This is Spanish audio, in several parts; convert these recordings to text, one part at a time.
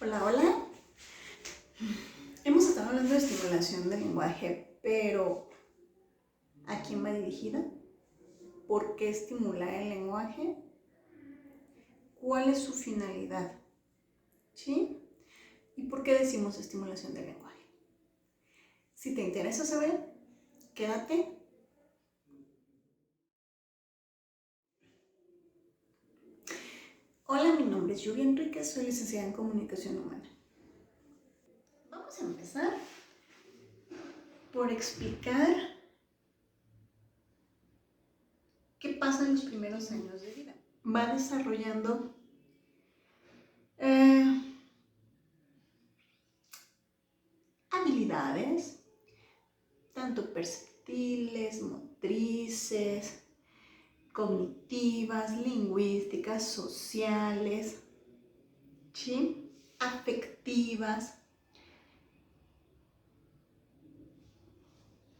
Hola, hola. Hemos estado hablando de estimulación del lenguaje, pero ¿a quién va dirigida? ¿Por qué estimular el lenguaje? ¿Cuál es su finalidad? ¿Sí? ¿Y por qué decimos estimulación del lenguaje? Si te interesa saber, quédate. Hola, mi nombre es Lluvia Enríquez, soy licenciada en Comunicación Humana. Vamos a empezar por explicar qué pasa en los primeros años de vida. Va desarrollando habilidades, tanto perceptibles, motrices, cognitivas, lingüísticas, sociales, ¿sí? Afectivas,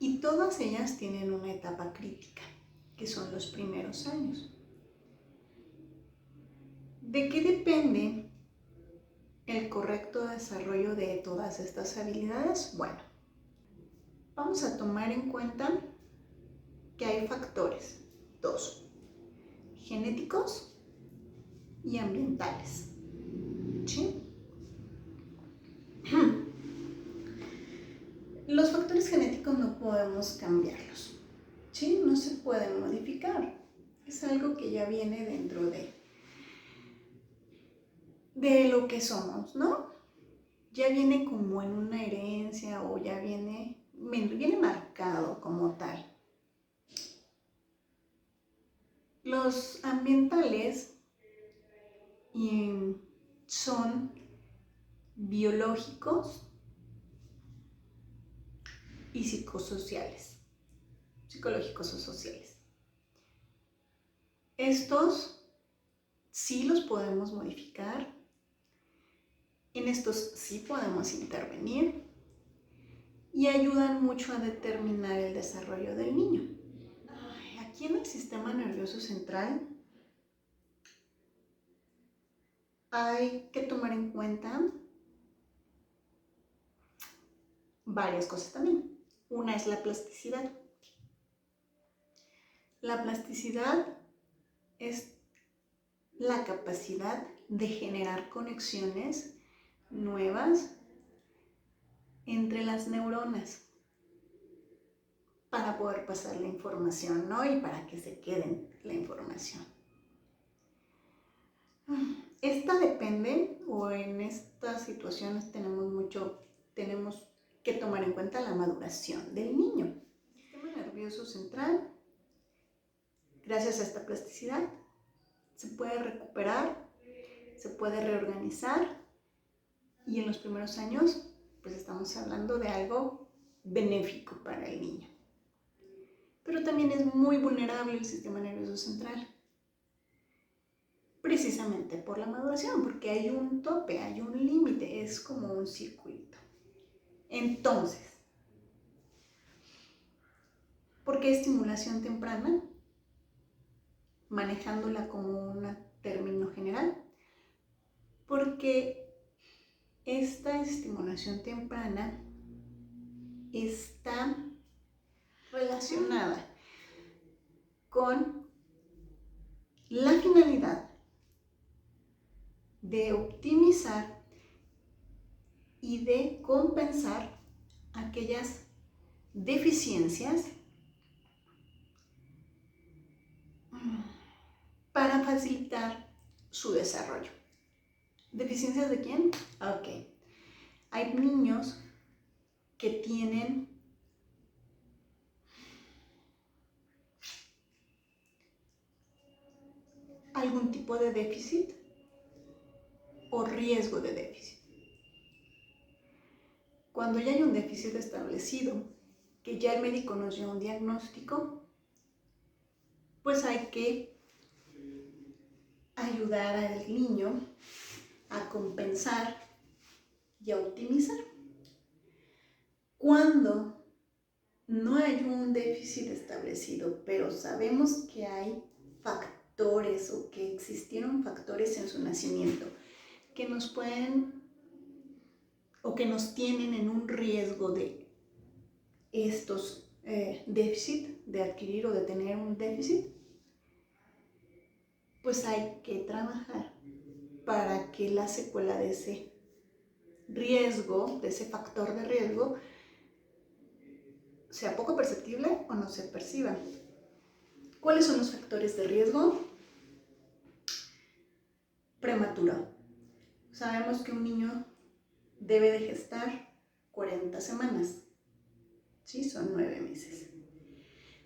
y todas ellas tienen una etapa crítica, que son los primeros años. ¿De qué depende el correcto desarrollo de todas estas habilidades? Bueno, vamos a tomar en cuenta que hay factores, dos, genéticos y ambientales, ¿sí? Los factores genéticos no podemos cambiarlos, ¿sí? No se pueden modificar. Es algo que ya viene dentro de lo que somos, ¿no? Ya viene como en una herencia o ya viene marcado como tal. Los ambientales son biológicos y psicológicos o sociales. Estos sí los podemos modificar, en estos sí podemos intervenir y ayudan mucho a determinar el desarrollo del niño. Aquí en el sistema nervioso central hay que tomar en cuenta varias cosas también. Una es la plasticidad. La plasticidad es la capacidad de generar conexiones nuevas entre las neuronas para poder pasar la información, ¿no? Y para que se quede la información. Esta depende, o en estas situaciones tenemos que tomar en cuenta la maduración del niño. El sistema nervioso central, gracias a esta plasticidad, se puede recuperar, se puede reorganizar, y en los primeros años, pues estamos hablando de algo benéfico para el niño. Pero también es muy vulnerable el sistema nervioso central, precisamente por la maduración, porque hay un tope, hay un límite, es como un circuito. Entonces, ¿por qué estimulación temprana? Manejándola como un término general, porque esta estimulación temprana está relacionada con la finalidad de optimizar y de compensar aquellas deficiencias para facilitar su desarrollo. ¿Deficiencias de quién? Ok. Hay niños que tienen algún tipo de déficit o riesgo de déficit. Cuando ya hay un déficit establecido, que ya el médico nos dio un diagnóstico, pues hay que ayudar al niño a compensar y a optimizar. Cuando no hay un déficit establecido, pero sabemos que hay factores o que existieron factores en su nacimiento que nos pueden o que nos tienen en un riesgo de estos déficit, de adquirir o de tener un déficit, pues hay que trabajar para que la secuela de ese riesgo, de ese factor de riesgo, sea poco perceptible o no se perciba. ¿Cuáles son los factores de riesgo? Prematuro. Sabemos que un niño debe de gestar 40 semanas, ¿sí? Son 9 meses.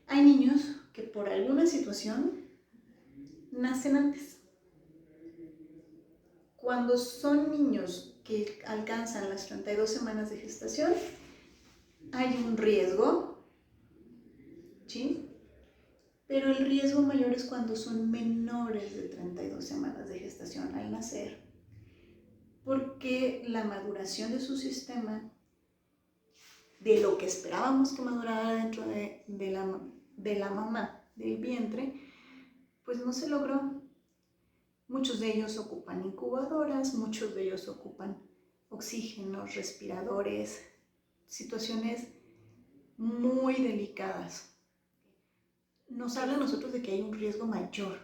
Hay niños que por alguna situación nacen antes. Cuando son niños que alcanzan las 32 semanas de gestación, hay un riesgo, ¿sí? Pero el riesgo mayor es cuando son menores de 32 semanas de gestación al nacer, porque la maduración de su sistema, de lo que esperábamos que madurara dentro de la mamá, del vientre, pues no se logró. Muchos de ellos ocupan incubadoras, muchos de ellos ocupan oxígenos, respiradores, situaciones muy delicadas. Nos habla a nosotros de que hay un riesgo mayor,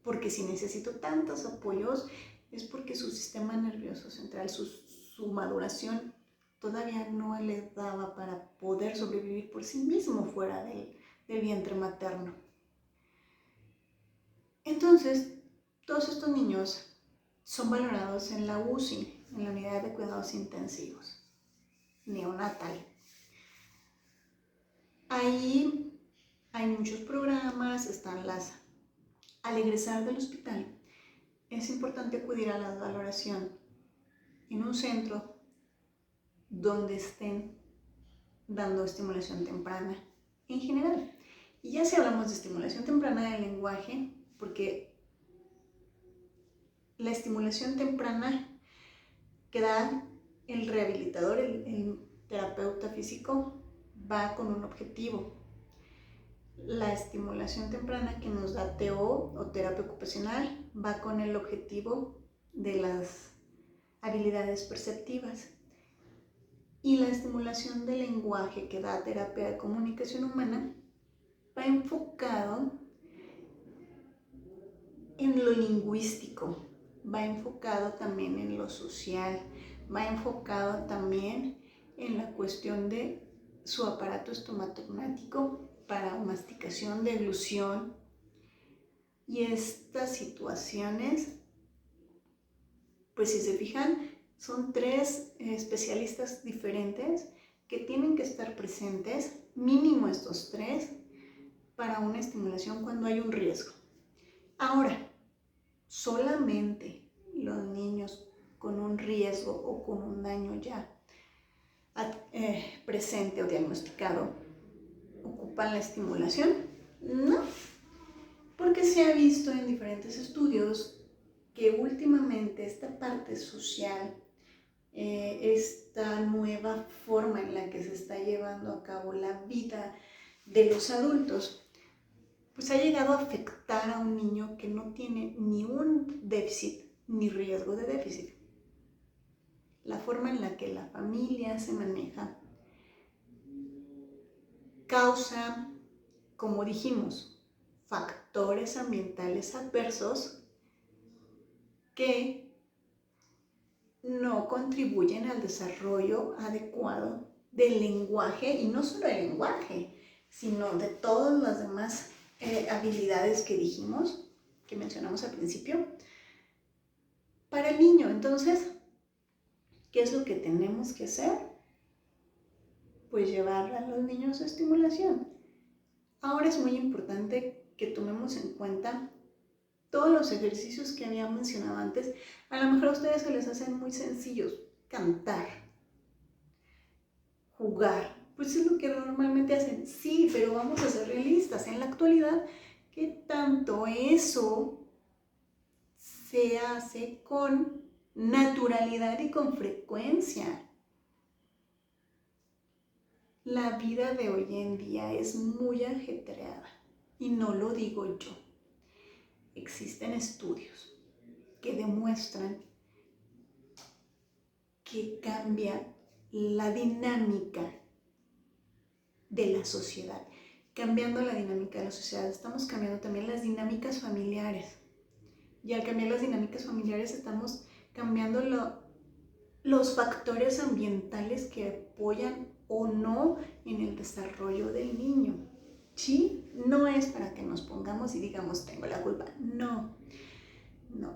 porque si necesito tantos apoyos es porque su sistema nervioso central, su maduración todavía no le daba para poder sobrevivir por sí mismo fuera del vientre materno. Entonces, todos estos niños son valorados en la UCI, en la unidad de cuidados intensivos, neonatal. Ahí hay muchos programas, están al egresar del hospital, es importante acudir a la valoración en un centro donde estén dando estimulación temprana en general. Y ya si hablamos de estimulación temprana del lenguaje, porque la estimulación temprana que da el rehabilitador, el terapeuta físico, va con un objetivo. La estimulación temprana que nos da TO o terapia ocupacional va con el objetivo de las habilidades perceptivas. Y la estimulación del lenguaje que da terapia de comunicación humana va enfocado en lo lingüístico, va enfocado también en lo social, va enfocado también en la cuestión de su aparato estomatognático para masticación, deglución. Y estas situaciones, pues si se fijan, son 3 especialistas diferentes que tienen que estar presentes, mínimo estos 3, para una estimulación cuando hay un riesgo. Ahora, solamente los niños con un riesgo o con un daño ya presente o diagnosticado ocupan la estimulación. No, porque se ha visto en diferentes estudios que últimamente esta parte social, esta nueva forma en la que se está llevando a cabo la vida de los adultos, pues ha llegado a afectar a un niño que no tiene ni un déficit ni riesgo de déficit. La forma en la que la familia se maneja causa, como dijimos, factores ambientales adversos que no contribuyen al desarrollo adecuado del lenguaje, y no solo el lenguaje, sino de todas las demás habilidades que dijimos, que mencionamos al principio, para el niño. Entonces, ¿qué es lo que tenemos que hacer? Pues llevar a los niños a estimulación. Ahora es muy importante que tomemos en cuenta todos los ejercicios que había mencionado antes. A lo mejor a ustedes se les hacen muy sencillos: cantar, jugar, pues es lo que normalmente hacen. Sí, pero vamos a ser realistas. En la actualidad, ¿qué tanto eso se hace con naturalidad y con frecuencia? La vida de hoy en día es muy ajetreada y no lo digo yo. Existen estudios que demuestran que cambia la dinámica de la sociedad. Cambiando la dinámica de la sociedad, estamos cambiando también las dinámicas familiares. Y al cambiar las dinámicas familiares, estamos cambiando los factores ambientales que apoyan o no en el desarrollo del niño. ¿Sí? No es para que nos pongamos y digamos, tengo la culpa. No,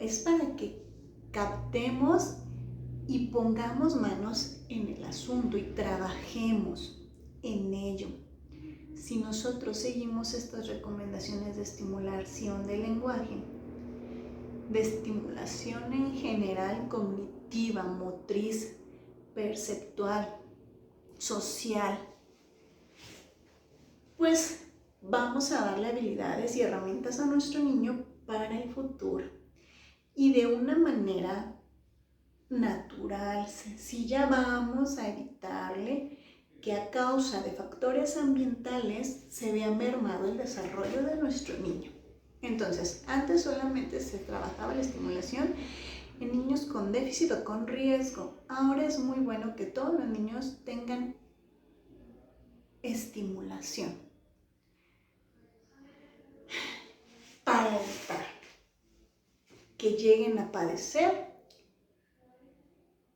es para que captemos y pongamos manos en el asunto y trabajemos en ello. Si nosotros seguimos estas recomendaciones de estimulación del lenguaje, de estimulación en general cognitiva, motriz, perceptual, social, pues vamos a darle habilidades y herramientas a nuestro niño para el futuro y de una manera natural, sencilla, vamos a evitarle que a causa de factores ambientales se vea mermado el desarrollo de nuestro niño. Entonces, antes solamente se trabajaba la estimulación en niños con déficit o con riesgo. Ahora es muy bueno que todos los niños tengan estimulación para evitar que lleguen a padecer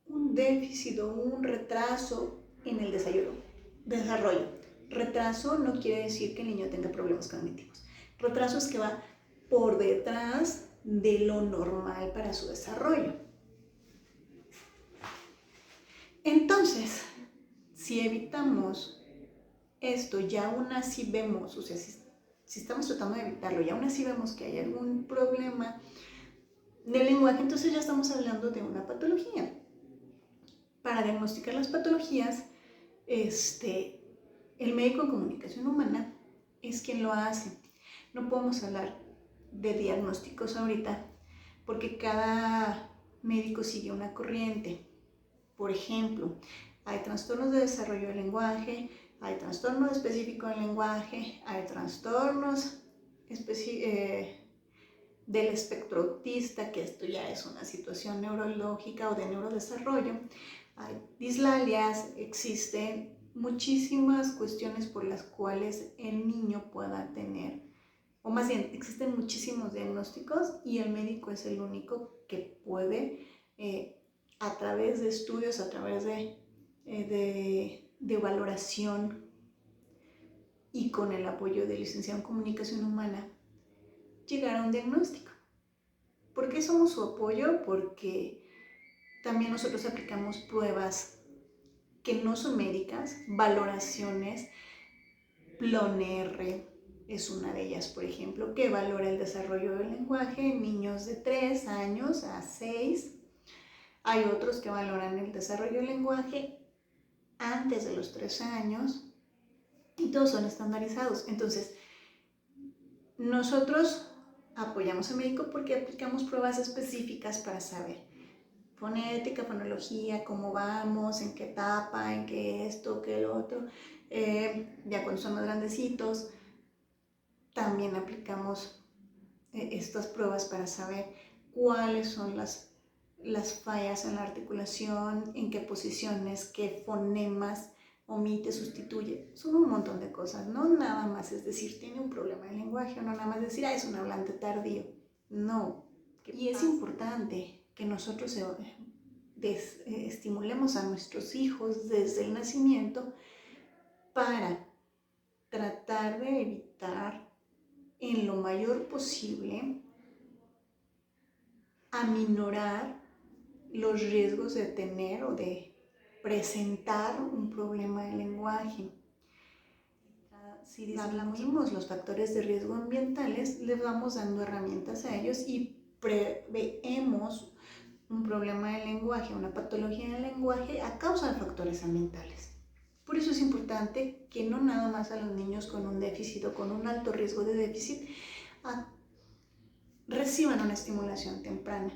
un déficit o un retraso en el desarrollo. Retraso no quiere decir que el niño tenga problemas cognitivos. Retraso es que va por detrás de lo normal para su desarrollo. Entonces, si evitamos esto y aún así vemos, o sea, si estamos tratando de evitarlo y aún así vemos que hay algún problema del lenguaje, entonces ya estamos hablando de una patología. Para diagnosticar las patologías, el médico en comunicación humana es quien lo hace. No podemos hablar de diagnósticos ahorita porque cada médico sigue una corriente. Por ejemplo, hay trastornos de desarrollo del lenguaje, hay trastorno específico del lenguaje, hay trastornos del espectro autista, que esto ya es una situación neurológica o de neurodesarrollo. Hay dislalias, existen muchísimas cuestiones por las cuales el niño pueda tener, o más bien, existen muchísimos diagnósticos y el médico es el único que puede, a través de estudios, a través de valoración y con el apoyo del licenciado en comunicación humana, llegar a un diagnóstico. ¿Por qué somos su apoyo? Porque también nosotros aplicamos pruebas que no son médicas, valoraciones. PLON-R es una de ellas, por ejemplo, que valora el desarrollo del lenguaje en niños de 3 años a 6. Hay otros que valoran el desarrollo del lenguaje antes de los 3 años y todos son estandarizados. Entonces, nosotros apoyamos al médico porque aplicamos pruebas específicas para saber fonética, fonología, cómo vamos, en qué etapa, en qué esto, qué lo otro. Ya cuando son más grandecitos, también aplicamos estas pruebas para saber cuáles son las fallas en la articulación, en qué posiciones, qué fonemas omite, sustituye. Son un montón de cosas, no nada más es decir, tiene un problema de lenguaje, o no nada más decir, es un hablante tardío. No. Y es importante que nosotros estimulemos a nuestros hijos desde el nacimiento para tratar de evitar en lo mayor posible aminorar los riesgos de tener o de presentar un problema de lenguaje. Si disminuimos los factores de riesgo ambientales, les vamos dando herramientas a ellos y preveemos un problema del lenguaje, una patología del lenguaje a causa de factores ambientales. Por eso es importante que no nada más a los niños con un déficit o con un alto riesgo de déficit reciban una estimulación temprana.